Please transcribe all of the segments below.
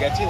গেছে।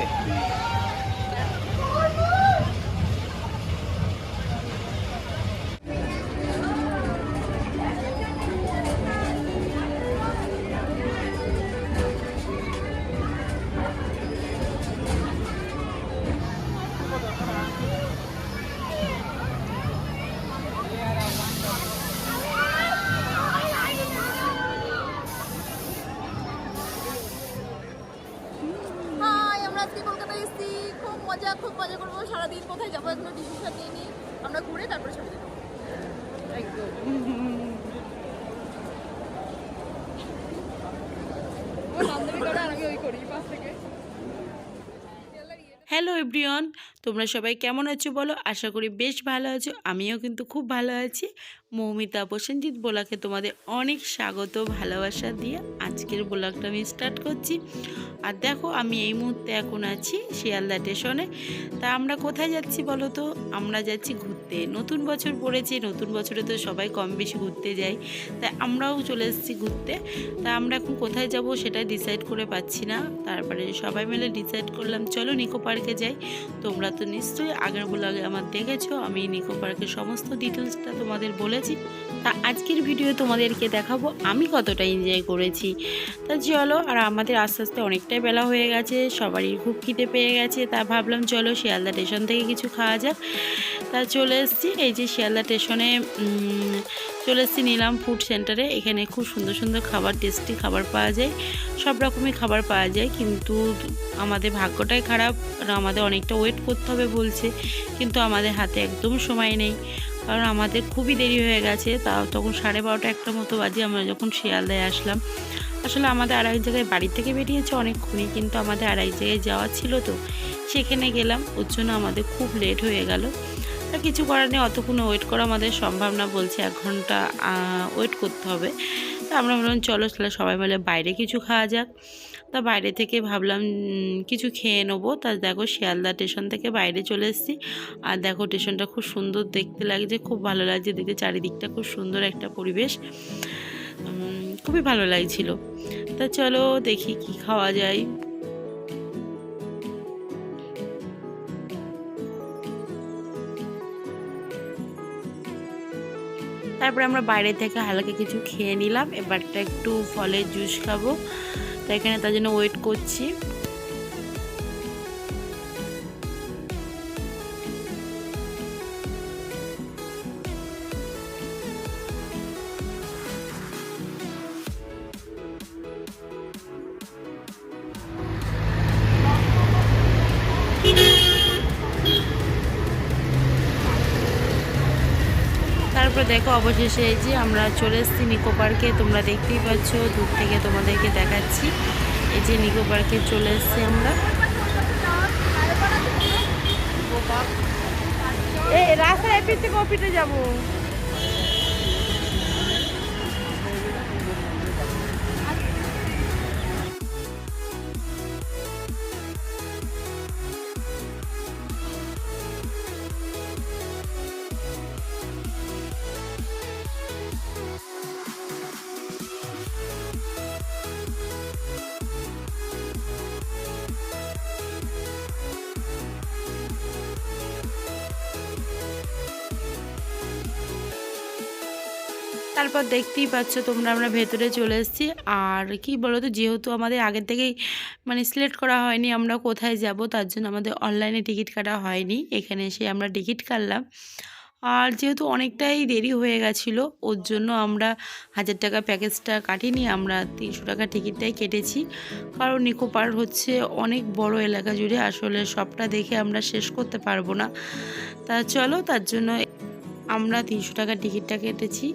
হাই, আমরা আজকে কলকাতায় এসেছি। খুব মজা করবো সারাদিন। কোথায় যাবো এখনো ডিসিশন নিইনি। আমরা ঘুরে তারপরে ছবি দেবো একদম। ও বান্ধবী করে আর আমি ওই করি পাশ থেকে। হ্যালো এভরিওয়ান, তোমরা সবাই কেমন আছো বলো? আশা করি বেশ ভালো আছো। আমিও কিন্তু খুব ভালো আছি। মৌমিতা প্রসেনজিৎ ব্লগে তোমাদের অনেক স্বাগত ভালোবাসা দিয়ে আজকের ব্লগটা আমি স্টার্ট করছি। আর দেখো, আমি এই মুহূর্তে এখন আছি শিয়ালদা স্টেশনে। তা আমরা কোথায় যাচ্ছি বলো তো? আমরা যাচ্ছি ঘুরতে। নতুন বছর পড়েছে, নতুন বছরে তো সবাই কম বেশি ঘুরতে যায়, তাই আমরাও চলে এসেছি ঘুরতে। তা আমরা এখন কোথায় যাব সেটা ডিসাইড করে পাচ্ছি না। তারপরে সবাই মিলে ডিসাইড করলাম চলো নিকো পার্কে যাই। তোমরা তো নিশ্চয়ই আগের ব্লগে আমার দেখেছো, আমি নিকো পার্কের সমস্ত ডিটেলসটা তোমাদের বলেছি। তা আজকের ভিডিও তোমাদেরকে দেখাবো আমি কতটা এনজয় করেছি। তা চলো, আর আমাদের আস্তে আস্তে অনেকটাই বেলা হয়ে গেছে, সবারই খুব খিদে পেয়ে গেছে। তা ভাবলাম চলো শিয়ালদা স্টেশন থেকে কিছু খাওয়া যাক। তা চলে এসেছি এই যে শিয়ালদা স্টেশনে, চলে এসেছি নিলাম ফুড সেন্টারে। এখানে খুব সুন্দর সুন্দর খাবার, টেস্টি খাবার পাওয়া যায়, সব রকমই খাবার পাওয়া যায়। কিন্তু আমাদের ভাগ্যটাই খারাপ, আমাদের অনেকটা ওয়েট করতে হবে বলছে, কিন্তু আমাদের হাতে একদম সময় নেই। কারণ আমাদের খুবই দেরি হয়ে গেছে, তাও তখন 12:30 একটা মতো বাজে আমরা যখন শিয়ালদায় আসলাম। আসলে আমাদের আর এক জায়গায় বাড়ি থেকে বেরিয়েছে অনেকক্ষণই, কিন্তু আমাদের আর এক জায়গায় যাওয়া ছিল, তো সেখানে গেলাম, ওর জন্য আমাদের খুব লেট হয়ে গেল। তা কিছু করার নেই, অতক্ষণ ওয়েট করা আমাদের সম্ভব না, বলছে 1 ঘন্টা ওয়েট করতে হবে। তা আমরা বললাম চলো তাহলে সবাই মিলে বাইরে কিছু খাওয়া যাক। তা বাইরে থেকে ভাবলাম কিছু খেয়ে নেবো। তা দেখো শিয়ালদা স্টেশন থেকে বাইরে চলে এসেছি। আর দেখো স্টেশনটা খুব সুন্দর দেখতে লাগছে, খুব ভালো লাগছে দেখতে, চারিদিকটা খুব সুন্দর একটা পরিবেশ, খুবই ভালো লাগছিল। তা চলো দেখি কি খাওয়া যায়। তারপরে আমরা বাইরে থেকে হালকা কিছু খেয়ে নিলাম, এবারটা একটু ফলের জুস খাবো। তো এখানে তার জন্য ওয়েট করছি। তারপর দেখো অবশেষে এই যে আমরা চলে এসেছি নিকো পার্কে। তোমরা দেখতেই পাচ্ছ, দূর থেকে তোমাদেরকে দেখাচ্ছি। এই যে নিকো পার্কে চলে এসেছি আমরা। এই রাস্তায় এপিট থেকে ওপিটে যাবো। তারপর দেখতেই পাচ্ছ তোমরা, আমরা ভেতরে চলে এসেছি। আর কি বলো তো, যেহেতু আমাদের আগের থেকেই মানে সিলেক্ট করা হয়নি আমরা কোথায় যাব, তার জন্য আমাদের অনলাইনে টিকিট কাটা হয়নি। এখানে এসে আমরা টিকিট কাটলাম। আর যেহেতু অনেকটাই দেরি হয়ে গেছিলো, ওর জন্য আমরা 1000 টাকা প্যাকেজটা কাটিনি, আমরা 300 টাকা টিকিটটাই কেটেছি। কারণ নিকো পার্ক হচ্ছে অনেক বড় এলাকা জুড়ে, আসলে সবটা দেখে আমরা শেষ করতে পারবো না। তা চলো, তার জন্য আমরা 300 টাকা টিকিটটা কেটেছি।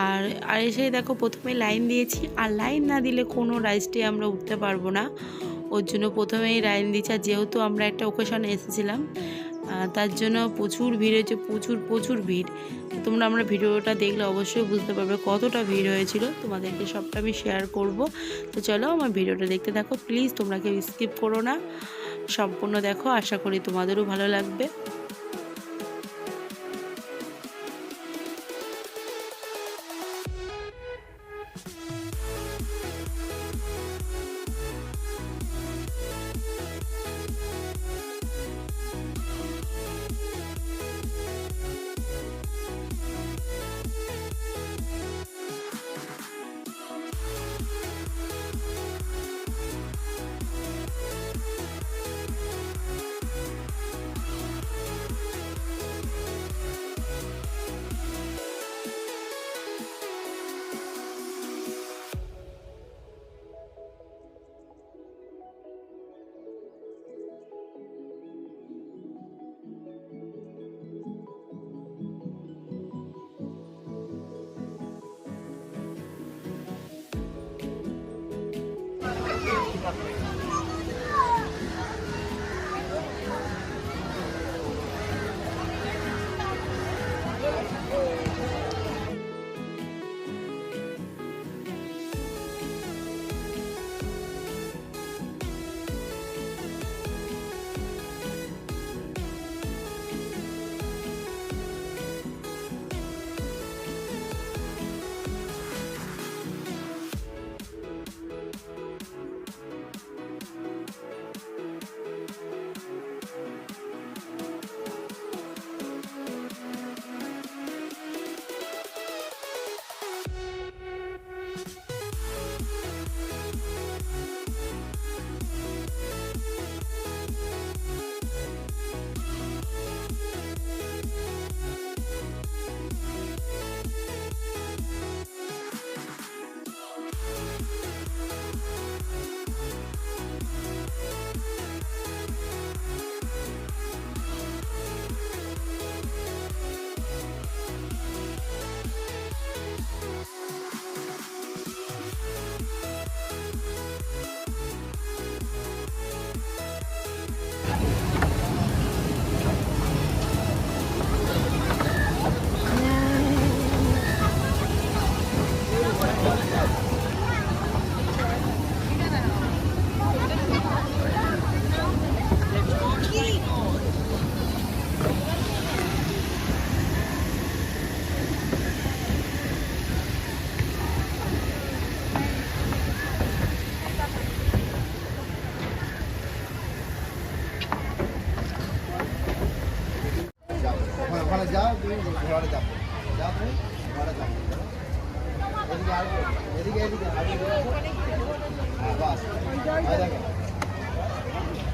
আর আর এসে দেখো প্রথমে লাইন দিয়েছি, আর লাইন না দিলে কোনো রাইডসে আমরা উঠতে পারবো না, ওর জন্য প্রথমেই লাইন দিয়েছি। আর যেহেতু আমরা একটা ওকেশনে এসেছিলাম, তার জন্য প্রচুর ভিড় হয়েছে, প্রচুর ভিড়। তোমরা আমরা ভিডিওটা দেখলে অবশ্যই বুঝতে পারবে কতটা ভিড় হয়েছিল, তোমাদেরকে সবটা আমি শেয়ার করব। তো চলো আমার ভিডিওটা দেখতে থাকো, প্লিজ তোমরা কেউ স্কিপ করো না, সম্পূর্ণ দেখো, আশা করি তোমাদেরও ভালো লাগবে।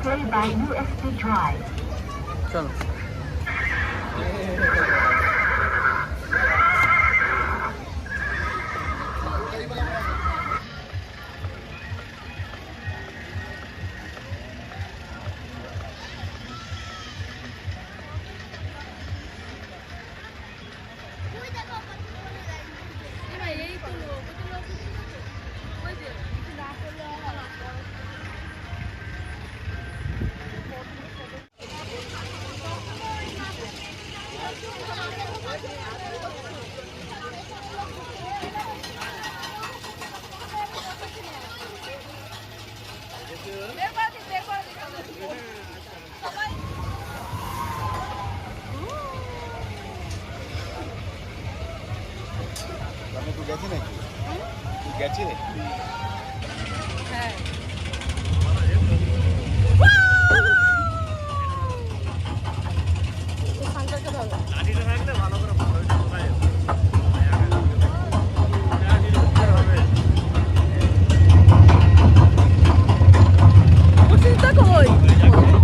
Play by USB drive. চলো তুই গেছি নাকি তুই গেছি হ্যাঁ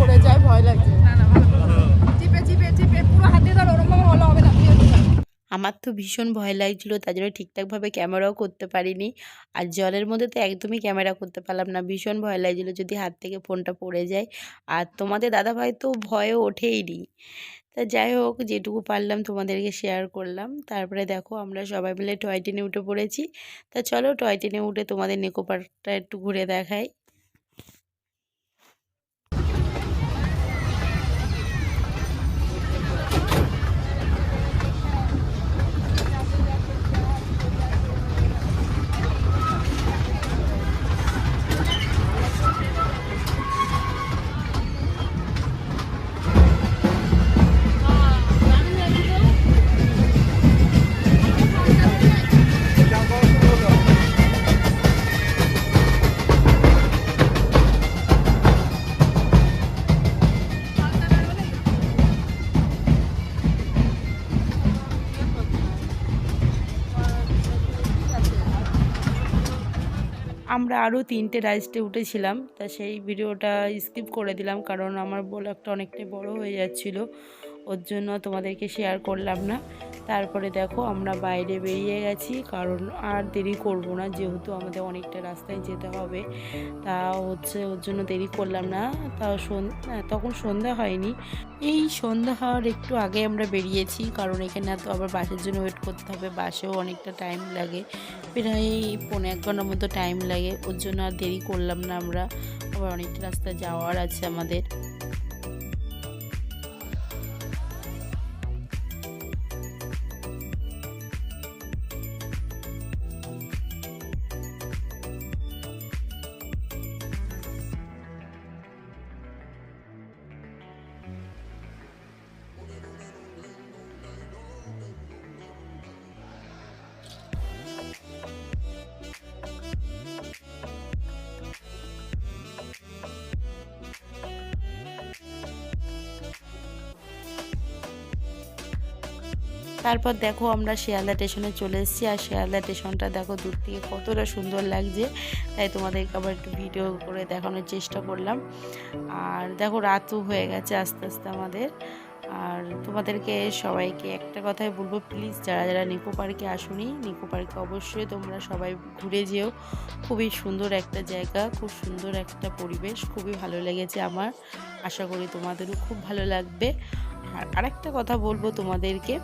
পড়ে যায় ভয় লাগছে না না ভালো চিপে চিপে চিপে পুরো হাতে ধর ওরকম হলে হবে না আমার তো ভীষণ ভয় লাগছিল, তার জন্য ঠিকঠাকভাবে ক্যামেরাও করতে পারিনি। আর জলের মধ্যে তো একদমই ক্যামেরা করতে পারলাম না, ভীষণ ভয় লাগছিল যদি হাত থেকে ফোনটা পড়ে যায়। আর তোমাদের দাদাভাই তো ভয়ে ওঠেই নি। তা যাই হোক, যেটুকু পারলাম তোমাদেরকে শেয়ার করলাম। তারপরে দেখো আমরা সবাই মিলে টয় ট্রেনে উঠে পড়েছি। তা চলো টয় ট্রেনে উঠে তোমাদের নিকো পার্কটা একটু ঘুরে দেখাই। আমরা আরও 3টে রাইডসে উঠেছিলাম, তা সেই ভিডিওটা স্কিপ করে দিলাম কারণ আমার ব্লগটা অনেকটাই বড় হয়ে যাচ্ছিলো, ওর জন্য তোমাদেরকে শেয়ার করলাম না। তারপরে দেখো আমরা বাইরে বেরিয়ে গেছি, কারণ আর দেরি করব না, যেহেতু আমাদের অনেকটা রাস্তায় যেতে হবে। তা হচ্ছে ওর জন্য দেরি করলাম না। তাও তখন সন্ধ্যা হয়নি, এই সন্ধ্যা হওয়ার একটু আগে আমরা বেরিয়েছি, কারণ এখানে তো আবার বাসের জন্য ওয়েট করতে হবে, বাসেও অনেকটা টাইম লাগে, প্রায় 1.5 ঘন্টার মতো টাইম লাগে। ওর জন্য আর দেরি করলাম না, আমরা আবার অনেকটা রাস্তা যাওয়ার আছে আমাদের। তারপর দেখো আমরা শিয়ালদা স্টেশনে চলে এসেছি, আর শিয়ালদা স্টেশনটা দেখো দূর থেকে কতটা সুন্দর লাগছে, তাই তোমাদেরকে আবার একটু ভিডিও করে দেখানোর চেষ্টা করলাম। আর দেখো রাতও হয়ে গেছে আস্তে আস্তে আমাদের। আর তোমাদেরকে সবাইকে একটা কথাই বলবো, প্লিজ যারা যারা নিকো পার্কে আসুনি, নিকো পার্কে অবশ্যই তোমরা সবাই ঘুরে যেও। খুবই সুন্দর একটা জায়গা, খুব সুন্দর একটা পরিবেশ, খুবই ভালো লেগেছে আমার। আশা করি তোমাদেরও খুব ভালো লাগবে। আর আরেকটা কথা বলবো তোমাদেরকে,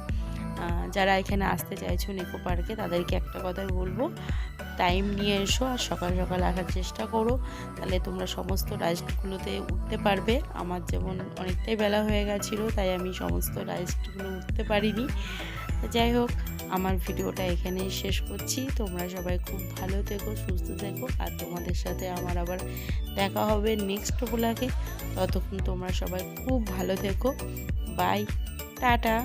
যারা এখানে আসতে চাইছো নিকো পার্কে, তাদেরকে একটা কথাই বলবো, টাইম নিয়ে এসো আর সকাল সকাল আসার চেষ্টা করো, তাহলে তোমরা সমস্ত রাইডগুলোতে উঠতে পারবে। আমার যেমন অনেকটাই বেলা হয়ে গেছিলো, তাই আমি সমস্ত রাইডগুলো উঠতে পারিনি। যাই হোক, আমার ভিডিওটা এখানেই শেষ করছি। তোমরা সবাই খুব ভালো থেকো, সুস্থ থেকো, আর তোমাদের সাথে আমার আবার দেখা হবে নেক্সট ব্লগে। ততক্ষণ তোমরা সবাই খুব ভালো থেকো। Bye, tata.